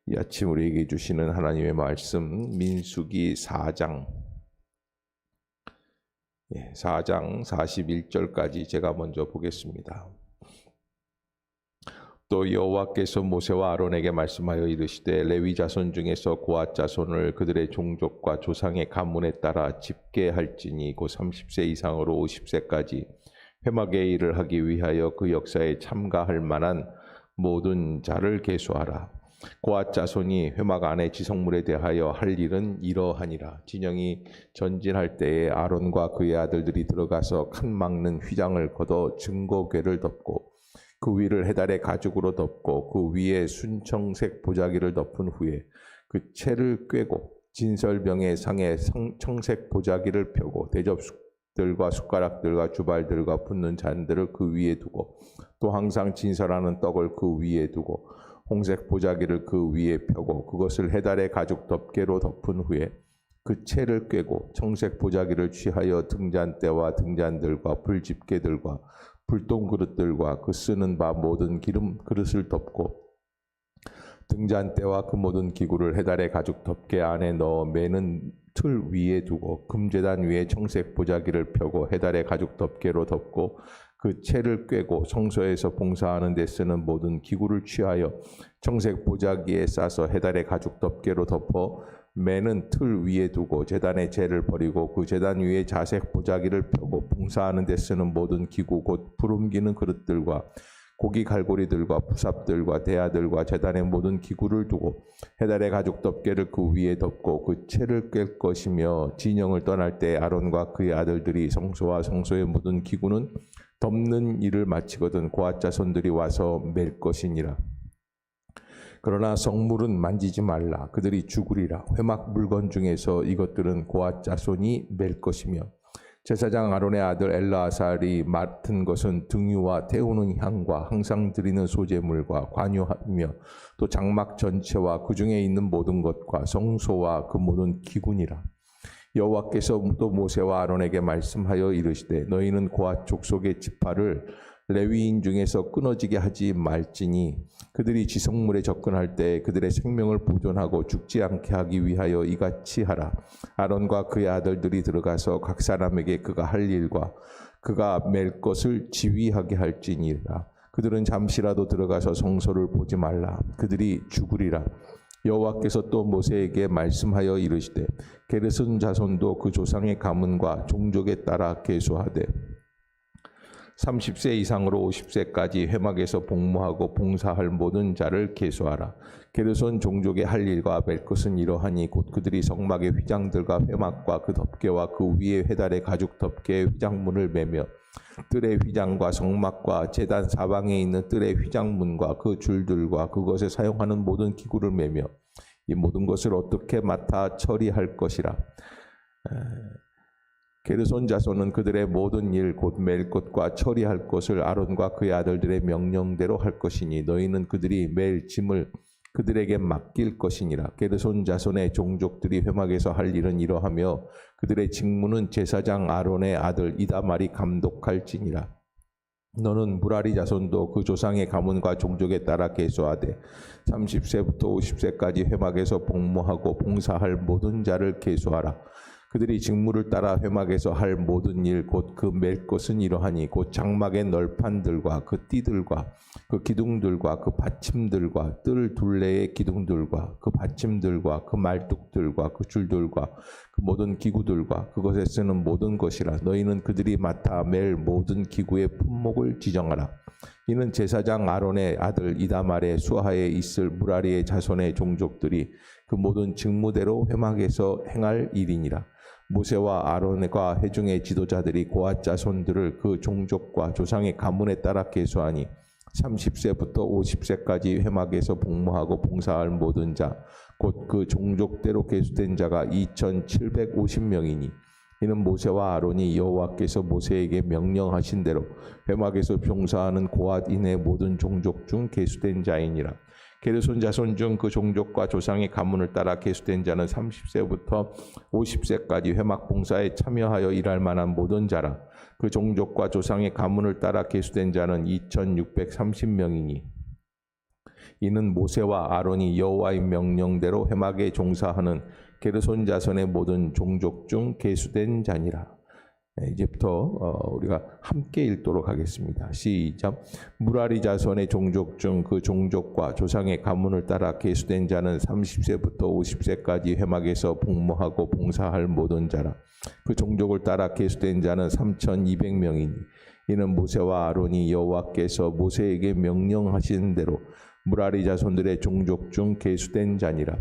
이 아침 우리에게 주시는 하나님의 말씀 민수기 4장 4장 41절까지 제가 먼저 보겠습니다. 또 여호와께서 모세와 아론에게 말씀하여 이르시되 레위 자손 중에서 고앗 자손을 그들의 종족과 조상의 가문에 따라 집계할지니 곧 30세 이상으로 50세까지 회막의 일을 하기 위하여 그 역사에 참가할 만한 모든 자를 계수하라. 고앗 자손이 회막 안의 지성물에 대하여 할 일은 이러하니라. 진영이 전진할 때에 아론과 그의 아들들이 들어가서 칸 막는 휘장을 걷어 증거궤를 덮고 그 위를 해달의 가죽으로 덮고 그 위에 순청색 보자기를 덮은 후에 그 채를 꿰고 진설병의 상에 청색 보자기를 펴고 대접들과 숟가락들과 주발들과 붓는 잔들을 그 위에 두고 또 항상 진설하는 떡을 그 위에 두고 홍색 보자기를 그 위에 펴고 그것을 해달의 가죽 덮개로 덮은 후에 그 채를 꿰고 청색 보자기를 취하여 등잔대와 등잔들과 불집게들과 불똥 그릇들과 그 쓰는 바 모든 기름 그릇을 덮고 등잔대와 그 모든 기구를 해달의 가죽 덮개 안에 넣어 매는 틀 위에 두고 금제단 위에 청색 보자기를 펴고 해달의 가죽 덮개로 덮고 그 채를 꿰고 성소에서 봉사하는 데 쓰는 모든 기구를 취하여 청색 보자기에 싸서 해달의 가죽 덮개로 덮어 매는 틀 위에 두고 제단의 재를 버리고 그 제단 위에 자색 보자기를 펴고 봉사하는 데 쓰는 모든 기구 곧 부름기는 그릇들과 고기 갈고리들과 부삽들과 대야들과 제단의 모든 기구를 두고 해달의 가죽 덮개를 그 위에 덮고 그 채를 꿰 것이며 진영을 떠날 때 아론과 그의 아들들이 성소와 성소의 모든 기구는 덮는 일을 마치거든 고앗 자손들이 와서 맬 것이니라. 그러나 성물은 만지지 말라. 그들이 죽으리라. 회막 물건 중에서 이것들은 고앗 자손이 맬 것이며 제사장 아론의 아들 엘르아살이 맡은 것은 등유와 태우는 향과 항상 드리는 소제물과 관유하며 또 장막 전체와 그 중에 있는 모든 것과 성소와 그 모든 기구니라. 여호와께서 또 모세와 아론에게 말씀하여 이르시되 너희는 고앗 족속의 지파를 레위인 중에서 끊어지게 하지 말지니 그들이 지성물에 접근할 때 그들의 생명을 보존하고 죽지 않게 하기 위하여 이같이 하라. 아론과 그의 아들들이 들어가서 각 사람에게 그가 할 일과 그가 맬 것을 지휘하게 할지니라. 그들은 잠시라도 들어가서 성소를 보지 말라. 그들이 죽으리라. 여호와께서 또 모세에게 말씀하여 이르시되 게르손 자손도 그 조상의 가문과 종족에 따라 계수하되 30세 이상으로 50세까지 회막에서 복무하고 봉사할 모든 자를 계수하라. 게르손 종족의 할 일과 맬 것은 이러하니 곧 그들이 성막의 휘장들과 회막과 그 덮개와 그 위에 해달의 가죽 덮개의 휘장문을 매며 뜰의 휘장과 성막과 제단 사방에 있는 뜰의 휘장문과 그 줄들과 그것에 사용하는 모든 기구를 매며 이 모든 것을 어떻게 맡아 처리할 것이라. 게르손 자손은 그들의 모든 일 곧 맬 것과 처리할 것을 아론과 그의 아들들의 명령대로 할 것이니 너희는 그들이 맬 짐을 그들에게 맡길 것이니라. 게르손 자손의 종족들이 회막에서 할 일은 이러하며 그들의 직무는 제사장 아론의 아들 이다말이 감독할지니라. 너는 무라리 자손도 그 조상의 가문과 종족에 따라 계수하되 30세부터 50세까지 회막에서 복무하고 봉사할 모든 자를 계수하라. 그들이 직무를 따라 회막에서 할 모든 일 곧 그 맬 것은 이러하니 곧 장막의 널판들과 그 띠들과 그 기둥들과 그 받침들과 뜰 둘레의 기둥들과 그 받침들과 그 말뚝들과 그 줄들과 그 모든 기구들과 그것에 쓰는 모든 것이라. 너희는 그들이 맡아 맬 모든 기구의 품목을 지정하라. 이는 제사장 아론의 아들 이다말의 수하에 있을 무라리의 자손의 종족들이 그 모든 직무대로 회막에서 행할 일이니라. 모세와 아론과 회중의 지도자들이 고앗 자손들을 그 종족과 조상의 가문에 따라 계수하니 30세부터 50세까지 회막에서 복무하고 봉사할 모든 자 곧 그 종족대로 계수된 자가 2750명이니 이는 모세와 아론이 여호와께서 모세에게 명령하신 대로 회막에서 봉사하는 고앗인의 모든 종족 중 계수된 자이니라. 게르손 자손 중 그 종족과 조상의 가문을 따라 계수된 자는 30세부터 50세까지 회막 봉사에 참여하여 일할 만한 모든 자라. 그 종족과 조상의 가문을 따라 계수된 자는 2630명이니 이는 모세와 아론이 여호와의 명령대로 회막에 종사하는 게르손 자손의 모든 종족 중 계수된 자니라. 이제부터 우리가 함께 읽도록 하겠습니다. 시작. 무라리 자손의 종족 중 그 종족과 조상의 가문을 따라 계수된 자는 30세부터 50세까지 회막에서 복무하고 봉사할 모든 자라. 그 종족을 따라 계수된 자는 3,200명이니 이는 모세와 아론이 여호와께서 모세에게 명령하신 대로 무라리 자손들의 종족 중 계수된 자니라.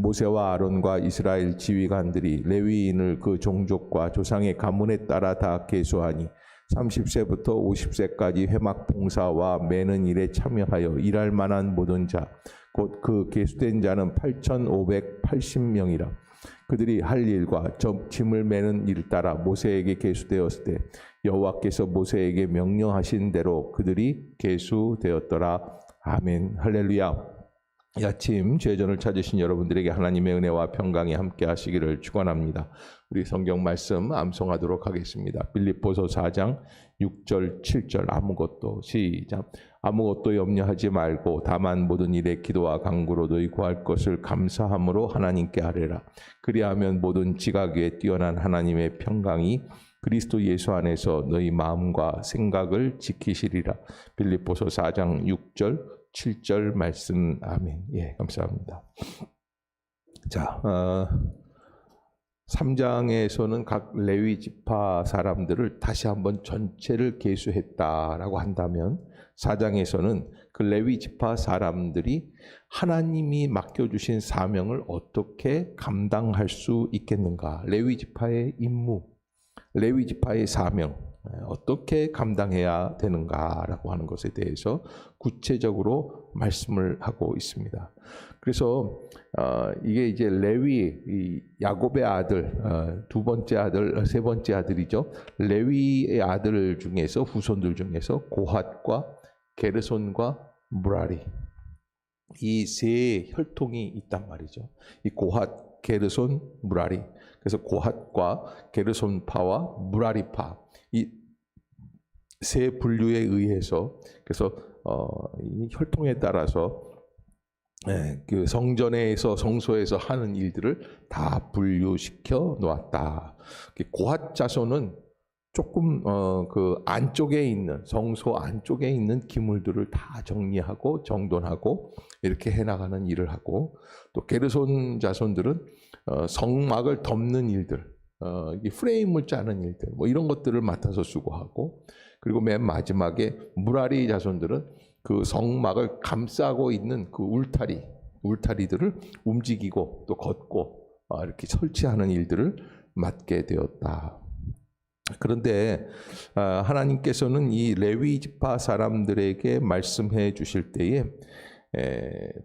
모세와 아론과 이스라엘 지휘관들이 레위인을 그 종족과 조상의 가문에 따라 다 계수하니 30세부터 50세까지 회막 봉사와 매는 일에 참여하여 일할 만한 모든 자 곧 그 계수된 자는 8,580명이라. 그들이 할 일과 짐을 매는 일 따라 모세에게 계수되었을 때 여호와께서 모세에게 명령하신 대로 그들이 계수되었더라. 아멘. 할렐루야. 이 아침 제전을 찾으신 여러분들에게 하나님의 은혜와 평강이 함께 하시기를 축원합니다. 우리 성경 말씀 암송하도록 하겠습니다. 빌립보서 4장 6절 7절 아무것도 시작. 아무것도 염려하지 말고 다만 모든 일에 기도와 간구로 너희 구할 것을 감사함으로 하나님께 아뢰라. 그리하면 모든 지각 위에 뛰어난 하나님의 평강이 그리스도 예수 안에서 너희 마음과 생각을 지키시리라. 빌립보서 4장 6절 7절 말씀. 아멘. 예, 감사합니다. 자, 3장에서는 각 레위 지파 사람들을 다시 한번 전체를 계수했다라고 한다면 4장에서는 그 레위 지파 사람들이 하나님이 맡겨주신 사명을 어떻게 감당할 수 있겠는가? 레위 지파의 임무, 레위 지파의 사명, 어떻게 감당해야 되는가라고 하는 것에 대해서 구체적으로 말씀을 하고 있습니다. 그래서 이게 이제 레위, 이 야곱의 아들, 두 번째 아들, 세 번째 아들이죠. 레위의 아들 중에서 후손들 중에서 고핫과 게르손과 무라리, 이 세 혈통이 있단 말이죠. 이 고핫, 게르손, 무라리. 그래서 고핫과 게르손파와 무라리파, 이 세 분류에 의해서 그래서 이 혈통에 따라서 그 성전에서 성소에서 하는 일들을 다 분류시켜 놓았다. 고핫 자손은 조금 그 안쪽에 있는 성소 안쪽에 있는 기물들을 다 정리하고 정돈하고 이렇게 해나가는 일을 하고, 또 게르손 자손들은 성막을 덮는 일들, 이 프레임을 짜는 일들, 뭐 이런 것들을 맡아서 수고하고, 그리고 맨 마지막에 무라리 자손들은 그 성막을 감싸고 있는 그 울타리들을 움직이고 또 걷고 이렇게 설치하는 일들을 맡게 되었다. 그런데 하나님께서는 이 레위 지파 사람들에게 말씀해 주실 때에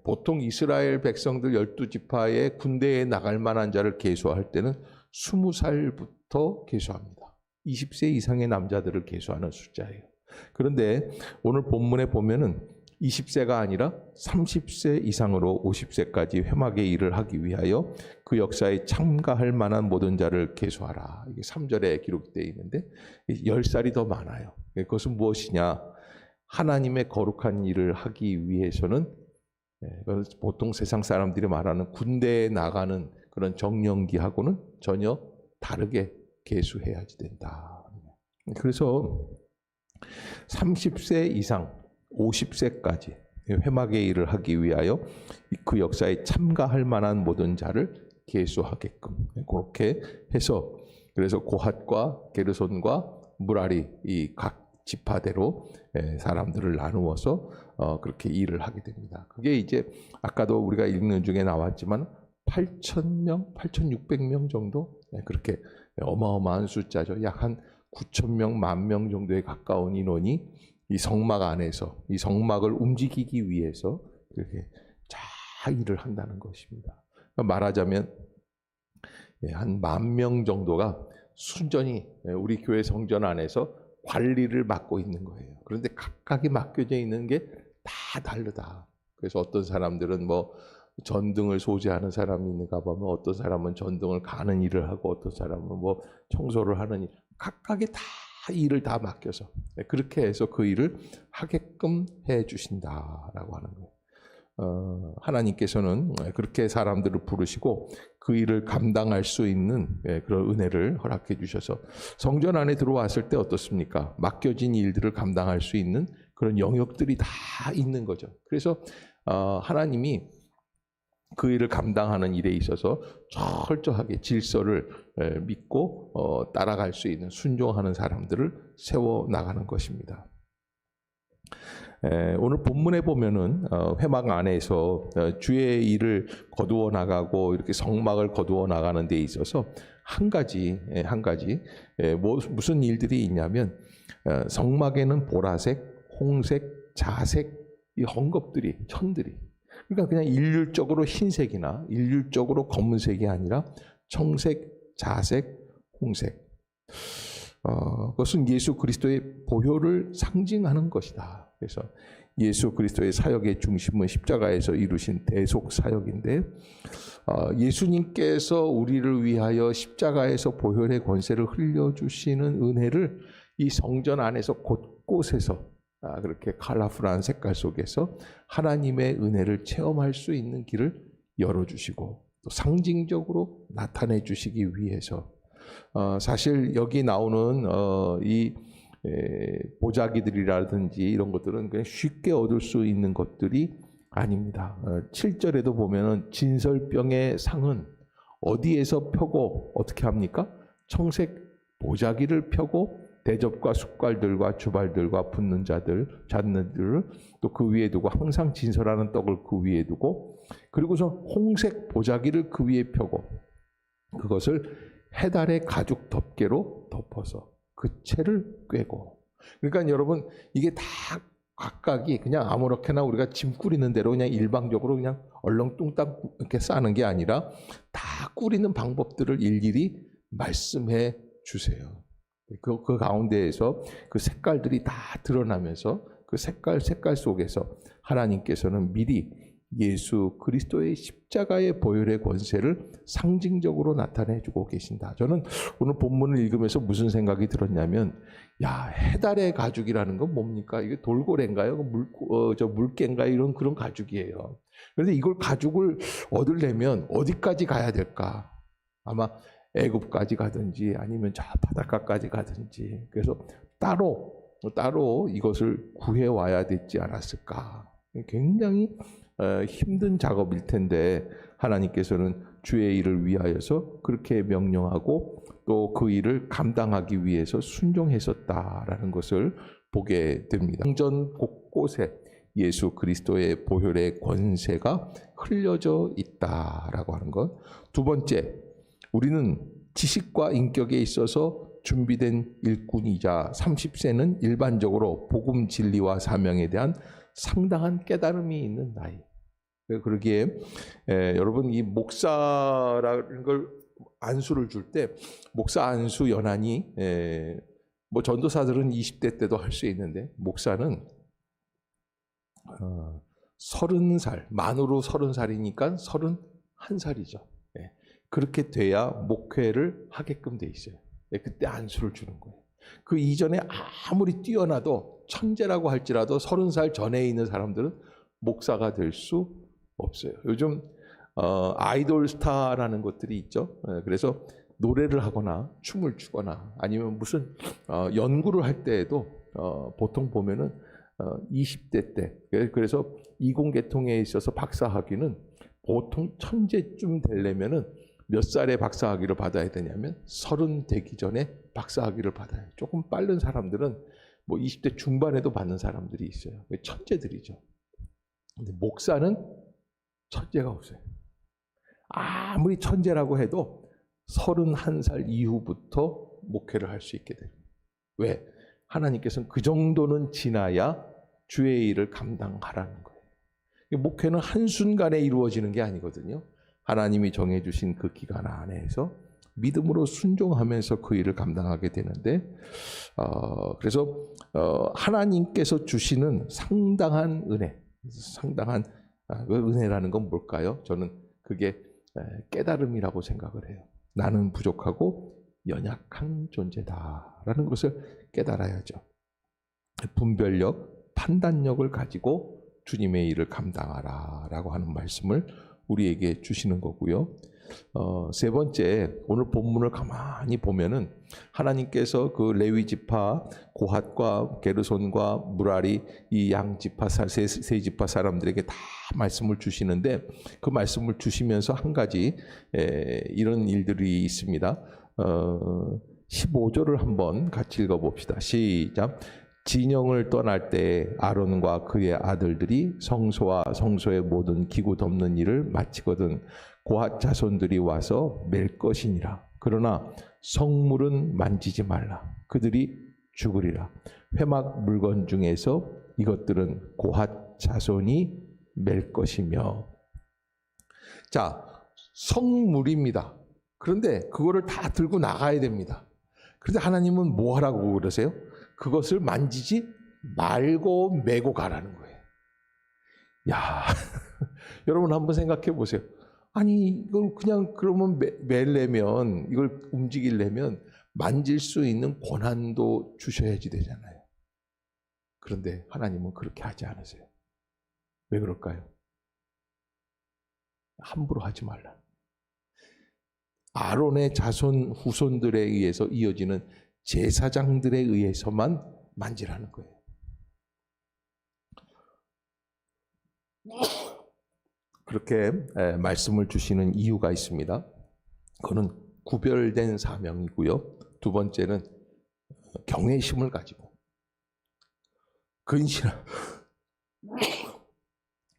보통 이스라엘 백성들 12지파의 군대에 나갈 만한 자를 계수할 때는 20살부터 계수합니다. 20세 이상의 남자들을 계수하는 숫자예요. 그런데 오늘 본문에 보면은 20세가 아니라 30세 이상으로 50세까지 회막의 일을 하기 위하여 그 역사에 참가할 만한 모든 자를 계수하라. 이게 3절에 기록되어 있는데 10살이 더 많아요. 그것은 무엇이냐? 하나님의 거룩한 일을 하기 위해서는 보통 세상 사람들이 말하는 군대에 나가는 그런 정년기하고는 전혀 다르게 계수해야지 된다. 그래서 30세 이상 50세까지 회막의 일을 하기 위하여 그 역사에 참가할 만한 모든 자를 계수하게끔 그렇게 해서, 그래서 고핫과 게르손과 무라리 이 각 지파대로 사람들을 나누어서 그렇게 일을 하게 됩니다. 그게 이제 아까도 우리가 읽는 중에 나왔지만 8,000명, 8,600명 정도, 그렇게 어마어마한 숫자죠. 약 한 9,000명, 10,000명 정도에 가까운 인원이 이 성막 안에서 이 성막을 움직이기 위해서 이렇게 잘 일을 한다는 것입니다. 말하자면 한 10,000명 정도가 순전히 우리 교회 성전 안에서 관리를 맡고 있는 거예요. 그런데 각각이 맡겨져 있는 게 다 다르다. 그래서 어떤 사람들은 뭐 전등을 소지하는 사람이 있는가 보면 어떤 사람은 전등을 가는 일을 하고 어떤 사람은 뭐 청소를 하는 일, 각각의 다 일을 다 맡겨서 그렇게 해서 그 일을 하게끔 해 주신다라고 하는 거예요. 하나님께서는 그렇게 사람들을 부르시고 그 일을 감당할 수 있는 그런 은혜를 허락해 주셔서 성전 안에 들어왔을 때 어떻습니까? 맡겨진 일들을 감당할 수 있는 그런 영역들이 다 있는 거죠. 그래서 하나님이 그 일을 감당하는 일에 있어서 철저하게 질서를 믿고 따라갈 수 있는 순종하는 사람들을 세워나가는 것입니다. 오늘 본문에 보면은 회막 안에서 주의 일을 거두어 나가고 이렇게 성막을 거두어 나가는 데 있어서 한 가지 무슨 일들이 있냐면 성막에는 보라색, 홍색, 자색 이 헝겊들이 천들이 그러니까 그냥 일률적으로 흰색이나 일률적으로 검은색이 아니라 청색, 자색, 홍색. 그것은 예수 그리스도의 보혈을 상징하는 것이다. 그래서 예수 그리스도의 사역의 중심은 십자가에서 이루신 대속 사역인데 예수님께서 우리를 위하여 십자가에서 보혈의 권세를 흘려주시는 은혜를 이 성전 안에서 곳곳에서 그렇게 컬러풀한 색깔 속에서 하나님의 은혜를 체험할 수 있는 길을 열어주시고 또 상징적으로 나타내 주시기 위해서 사실 여기 나오는 이 보자기들이라든지 이런 것들은 그냥 쉽게 얻을 수 있는 것들이 아닙니다. 7절에도 보면은 진설병의 상은 어디에서 펴고 어떻게 합니까? 청색 보자기를 펴고 대접과 숟갈들과 주발들과 붓는 자들, 잣들을 또 그 위에 두고 항상 진설하는 떡을 그 위에 두고 그리고서 홍색 보자기를 그 위에 펴고 그것을 해달의 가죽 덮개로 덮어서 그 채를 꿰고 그러니까 여러분 이게 다 각각이 그냥 아무렇게나 우리가 짐 꾸리는 대로 그냥 일방적으로 그냥 얼렁뚱땅 이렇게 싸는 게 아니라 다 꾸리는 방법들을 일일이 말씀해 주세요. 그 가운데에서 그 색깔들이 다 드러나면서 그 색깔 속에서 하나님께서는 미리 예수 그리스도의 십자가의 보혈의 권세를 상징적으로 나타내주고 계신다. 저는 오늘 본문을 읽으면서 무슨 생각이 들었냐면 야 해달의 가죽이라는 건 뭡니까? 이게 돌고래인가요? 물개인가요? 이런 그런 가죽이에요. 그런데 이걸 가죽을 얻으려면 어디까지 가야 될까? 아마 애굽까지 가든지 아니면 저 바닷가까지 가든지 그래서 따로 이것을 구해와야 되지 않았을까. 굉장히 힘든 작업일 텐데 하나님께서는 주의 일을 위하여서 그렇게 명령하고 또 그 일을 감당하기 위해서 순종했었다라는 것을 보게 됩니다. 성전 곳곳에 예수 그리스도의 보혈의 권세가 흘려져 있다라고 하는 것. 두 번째, 우리는 지식과 인격에 있어서 준비된 일꾼이자 30세는 일반적으로 복음 진리와 사명에 대한 상당한 깨달음이 있는 나이. 그러기에 여러분 이 목사라는 걸 안수를 줄 때 목사 안수 연한이 뭐 전도사들은 20대 때도 할 수 있는데 목사는 30살 만으로 30살이니까 31살이죠. 그렇게 돼야 목회를 하게끔 돼 있어요. 그때 안수를 주는 거예요. 그 이전에 아무리 뛰어나도 천재라고 할지라도 30살 전에 있는 사람들은 목사가 될 수 없어요. 요즘 아이돌 스타라는 것들이 있죠. 그래서 노래를 하거나 춤을 추거나 아니면 무슨 연구를 할 때에도 보통 보면은 20대 때 그래서 이공계통에 있어서 박사학위는 보통 천재쯤 되려면은 몇 살에 박사학위를 받아야 되냐면 30 되기 전에 박사학위를 받아요. 조금 빠른 사람들은 뭐 20대 중반에도 받는 사람들이 있어요. 천재들이죠. 근데 목사는 천재가 없어요. 아무리 천재라고 해도 31살 이후부터 목회를 할 수 있게 됩니다. 왜? 하나님께서는 그 정도는 지나야 주의 일을 감당하라는 거예요. 목회는 한순간에 이루어지는 게 아니거든요. 하나님이 정해주신 그 기간 안에서 믿음으로 순종하면서 그 일을 감당하게 되는데 그래서 하나님께서 주시는 상당한 은혜, 상당한 그 은혜라는 건 뭘까요? 저는 그게 깨달음이라고 생각을 해요. 나는 부족하고 연약한 존재다라는 것을 깨달아야죠. 분별력, 판단력을 가지고 주님의 일을 감당하라 라고 하는 말씀을 우리에게 주시는 거고요. 세 번째, 오늘 본문을 가만히 보면은 하나님께서 그 레위 지파 고핫과 게르손과 무라리 이 양 지파 세 지파 사람들에게 다 말씀을 주시는데, 그 말씀을 주시면서 한 가지 이런 일들이 있습니다. 15절을 한번 같이 읽어봅시다. 시작. 진영을 떠날 때 아론과 그의 아들들이 성소와 성소의 모든 기구 덮는 일을 마치거든 고핫 자손들이 와서 맬 것이니라. 그러나 성물은 만지지 말라. 그들이 죽으리라. 회막 물건 중에서 이것들은 고핫 자손이 맬 것이며. 자, 성물입니다. 그런데 그거를 다 들고 나가야 됩니다. 그런데 하나님은 뭐 하라고 그러세요? 그것을 만지지 말고 메고 가라는 거예요. 야, 여러분 한번 생각해 보세요. 아니, 이걸 그냥 그러면 매려면, 이걸 움직이려면 만질 수 있는 권한도 주셔야지 되잖아요. 그런데 하나님은 그렇게 하지 않으세요. 왜 그럴까요? 함부로 하지 말라. 아론의 자손 후손들에 의해서 이어지는 제사장들에 의해서만 만지라는 거예요. 그렇게 말씀을 주시는 이유가 있습니다. 그거는 구별된 사명이고요. 두 번째는 경외심을 가지고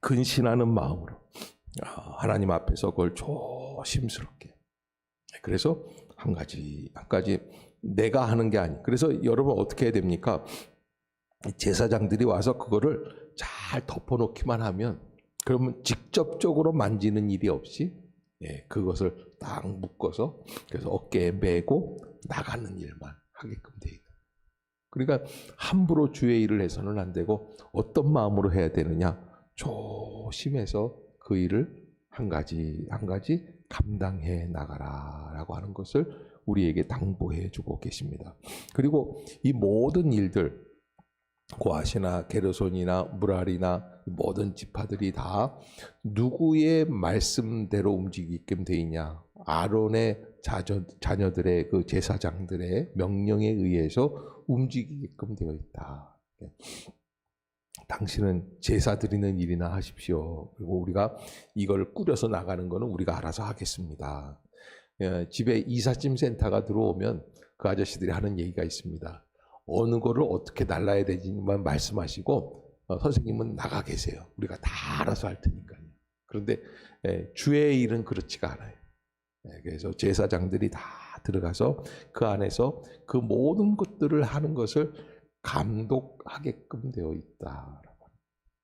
근신하는 마음으로 하나님 앞에서 그걸 조심스럽게. 그래서 한 가지 내가 하는 게 아니. 그래서 여러분 어떻게 해야 됩니까? 제사장들이 와서 그거를 잘 덮어놓기만 하면, 그러면 직접적으로 만지는 일이 없이 그것을 딱 묶어서 그래서 어깨에 메고 나가는 일만 하게끔 돼 있다. 그러니까 함부로 주의 일을 해서는 안 되고 어떤 마음으로 해야 되느냐? 조심해서 그 일을 한 가지 감당해 나가라라고 하는 것을 우리에게 당부해 주고 계십니다. 그리고 이 모든 일들, 고핫이나 게르손이나 무랄이나 모든 지파들이 다 누구의 말씀대로 움직이게끔 돼 있냐? 아론의 자녀들의 그 제사장들의 명령에 의해서 움직이게끔 되어 있다. 당신은 제사 드리는 일이나 하십시오. 그리고 우리가 이걸 꾸려서 나가는 거는 우리가 알아서 하겠습니다. 집에 이삿짐 센터가 들어오면 그 아저씨들이 하는 얘기가 있습니다. 어느 거를 어떻게 날라야 되지만 말씀하시고 선생님은 나가 계세요. 우리가 다 알아서 할 테니까요. 그런데 주의 일은 그렇지가 않아요. 그래서 제사장들이 다 들어가서 그 안에서 그 모든 것들을 하는 것을 감독하게끔 되어 있다.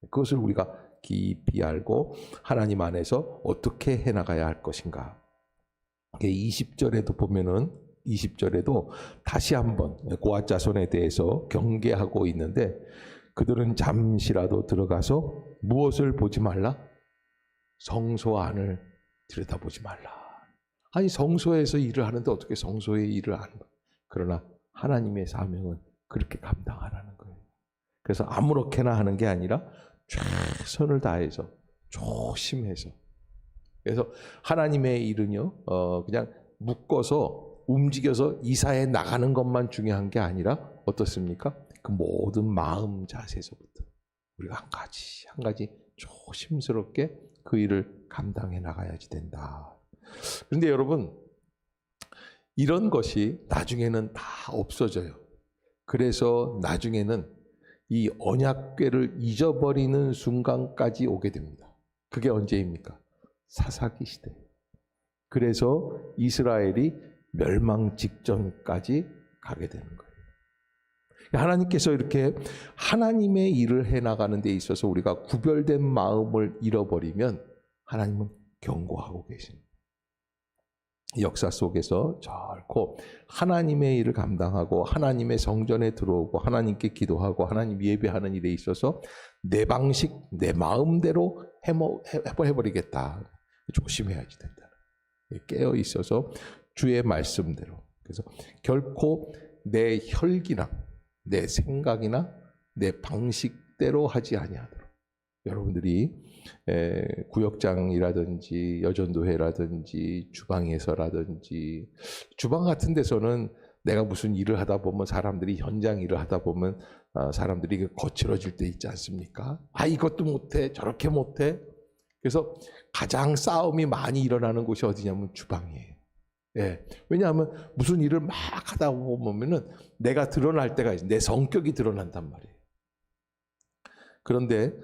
그것을 우리가 깊이 알고 하나님 안에서 어떻게 해나가야 할 것인가. 20절에도 보면은 20절에도 다시 한번 고핫 자손에 대해서 경계하고 있는데, 그들은 잠시라도 들어가서 무엇을 보지 말라? 성소 안을 들여다보지 말라. 아니, 성소에서 일을 하는데 어떻게 성소의 일을 안 봐? 그러나 하나님의 사명은 그렇게 감당하라는 거예요. 그래서 아무렇게나 하는 게 아니라 최선을 다해서 조심해서. 그래서 하나님의 일은요, 그냥 묶어서 움직여서 이사해 나가는 것만 중요한 게 아니라 어떻습니까? 그 모든 마음 자세에서부터 우리가 한 가지 조심스럽게 그 일을 감당해 나가야지 된다. 그런데 여러분, 이런 것이 나중에는 다 없어져요. 그래서 나중에는 이 언약궤를 잊어버리는 순간까지 오게 됩니다. 그게 언제입니까? 사사기 시대. 그래서 이스라엘이 멸망 직전까지 가게 되는 거예요. 하나님께서 이렇게 하나님의 일을 해나가는 데 있어서 우리가 구별된 마음을 잃어버리면 하나님은 경고하고 계십니다. 역사 속에서 결코 하나님의 일을 감당하고 하나님의 성전에 들어오고 하나님께 기도하고 하나님 예배하는 일에 있어서 내 방식, 내 마음대로 해버리겠다. 조심해야지 된다. 깨어 있어서 주의 말씀대로. 그래서 결코 내 혈기나 내 생각이나 내 방식대로 하지 아니하도록. 여러분들이 구역장이라든지 여전도회라든지 주방에서라든지 주방 같은 데서는 내가 무슨 일을 하다 보면 사람들이 현장 일을 하다 보면 사람들이 거칠어질 때 있지 않습니까? 아, 이것도 못해 저렇게 못해. 그래서 가장 싸움이 많이 일어나는 곳이 어디냐면 주방이에요. 예. 왜냐하면 무슨 일을 막 하다 보면은 내가 드러날 때가 있어요. 내 성격이 드러난단 말이에요. 그런데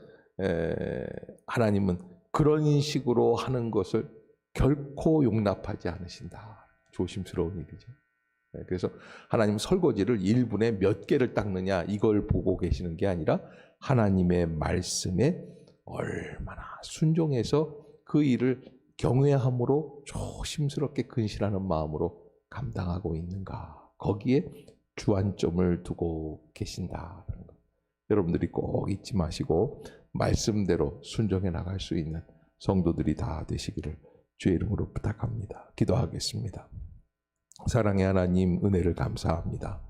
하나님은 그런 식으로 하는 것을 결코 용납하지 않으신다. 조심스러운 일이죠. 그래서 하나님 설거지를 1분에 몇 개를 닦느냐 이걸 보고 계시는 게 아니라 하나님의 말씀에 얼마나 순종해서 그 일을 경외함으로 조심스럽게 근신하는 마음으로 감당하고 있는가. 거기에 주안점을 두고 계신다는 것. 여러분들이 꼭 잊지 마시고 말씀대로 순종해 나갈 수 있는 성도들이 다 되시기를 주의 이름으로 부탁합니다. 기도하겠습니다. 사랑의 하나님, 은혜를 감사합니다.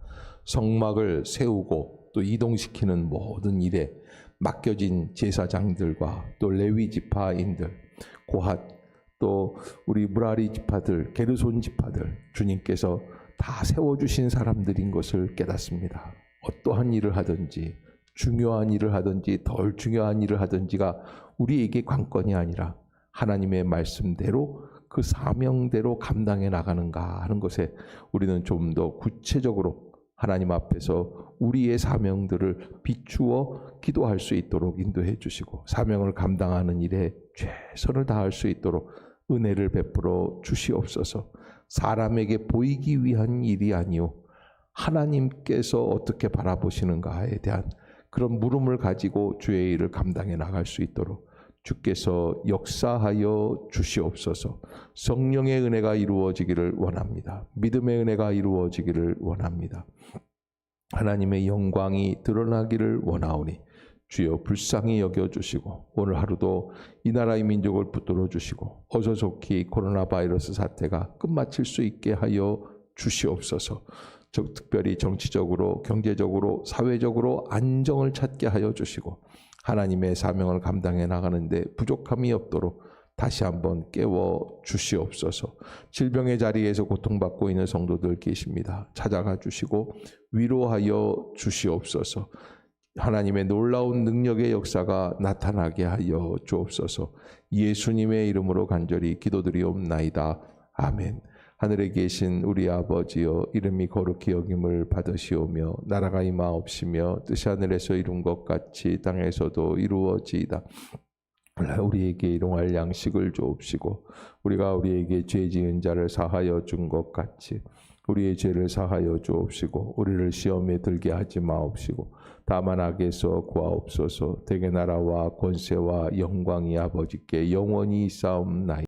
성막을 세우고 또 이동시키는 모든 일에 맡겨진 제사장들과 또 레위 지파인들, 고핫, 또 우리 무라리 지파들, 게르손 지파들, 주님께서 다 세워주신 사람들인 것을 깨닫습니다. 어떠한 일을 하든지 중요한 일을 하든지 덜 중요한 일을 하든지가 우리에게 관건이 아니라 하나님의 말씀대로 그 사명대로 감당해 나가는가 하는 것에 우리는 좀 더 구체적으로 하나님 앞에서 우리의 사명들을 비추어 기도할 수 있도록 인도해 주시고 사명을 감당하는 일에 최선을 다할 수 있도록 은혜를 베풀어 주시옵소서. 사람에게 보이기 위한 일이 아니오 하나님께서 어떻게 바라보시는가에 대한 그런 물음을 가지고 주의 일을 감당해 나갈 수 있도록 주께서 역사하여 주시옵소서. 성령의 은혜가 이루어지기를 원합니다. 믿음의 은혜가 이루어지기를 원합니다. 하나님의 영광이 드러나기를 원하오니 주여 불쌍히 여겨주시고 오늘 하루도 이 나라의 민족을 붙들어 주시고 어서 속히 코로나 바이러스 사태가 끝마칠 수 있게 하여 주시옵소서. 특별히 정치적으로 경제적으로 사회적으로 안정을 찾게 하여 주시고 하나님의 사명을 감당해 나가는데 부족함이 없도록 다시 한번 깨워 주시옵소서. 질병의 자리에서 고통받고 있는 성도들 계십니다. 찾아가 주시고 위로하여 주시옵소서. 하나님의 놀라운 능력의 역사가 나타나게 하여 주옵소서. 예수님의 이름으로 간절히 기도드리옵나이다. 아멘. 하늘에 계신 우리 아버지여, 이름이 거룩히 여김을 받으시오며 나라가 임하옵시며 뜻이 하늘에서 이룬 것 같이 땅에서도 이루어지이다. 우리에게 일용할 양식을 주옵시고 우리가 우리에게 죄 지은 자를 사하여 준 것 같이 우리의 죄를 사하여 주옵시고 우리를 시험에 들게 하지 마옵시고 다만 악에서 구하옵소서. 대개 나라와 권세와 영광이 아버지께 영원히 있사옵나이다.